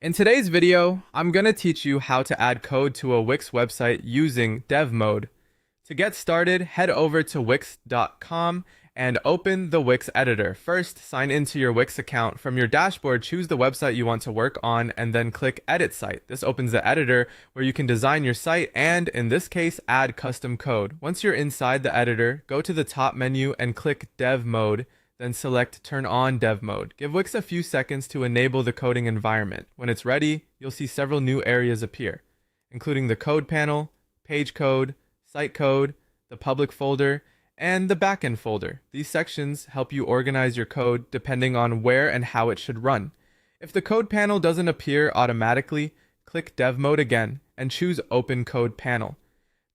In today's video, I'm going to teach you how to add code to a Wix website using dev mode. To get started, head over to wix.com and open the Wix editor. First, sign into your Wix account. From your dashboard, choose the website you want to work on and then click Edit Site. This opens the editor where you can design your site and, in this case, add custom code. Once you're inside the editor, go to the top menu and click Dev Mode. Then select Turn on Dev Mode. Give Wix a few seconds to enable the coding environment. When it's ready, you'll see several new areas appear, including the code panel, page code, site code, the public folder, and the backend folder. These sections help you organize your code depending on where and how it should run. If the code panel doesn't appear automatically, click Dev Mode again and choose Open Code Panel.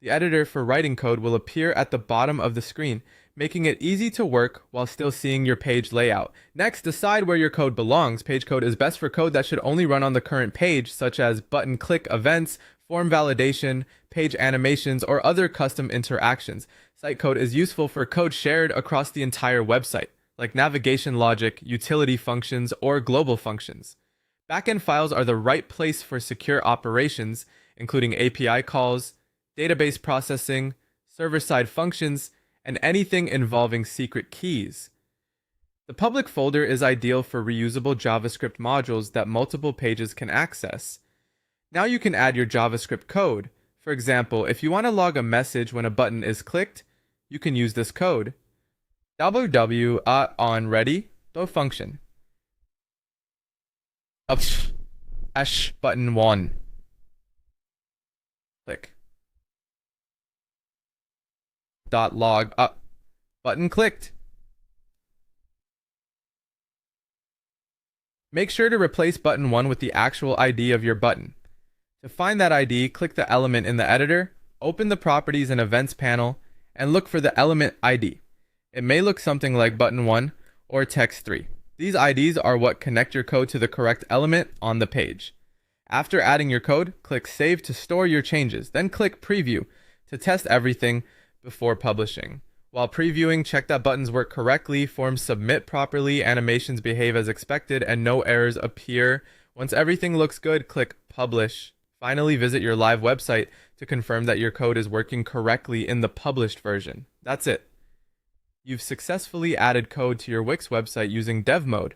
The editor for writing code will appear at the bottom of the screen, making it easy to work while still seeing your page layout. Next, decide where your code belongs. Page code is best for code that should only run on the current page, such as button click events, form validation, page animations, or other custom interactions. Site code is useful for code shared across the entire website, like navigation logic, utility functions, or global functions. Backend files are the right place for secure operations, including API calls, database processing, server-side functions, and anything involving secret keys. The public folder is ideal for reusable JavaScript modules that multiple pages can access. Now you can add your JavaScript code. For example, if you want to log a message when a button is clicked, you can use this code. www.onReady.function. Button 1. Click. Log up. Button clicked. Make sure to replace button 1 with the actual ID of your button. To find that ID, click the element in the editor, open the Properties and Events panel, and look for the element ID. It may look something like button 1 or text 3. These IDs are what connect your code to the correct element on the page. After adding your code, click Save to store your changes, then click Preview to test everything before publishing. While previewing, check that buttons work correctly, forms submit properly, animations behave as expected, and no errors appear. Once everything looks good, click Publish. Finally, visit your live website to confirm that your code is working correctly in the published version. That's it. You've successfully added code to your Wix website using dev mode.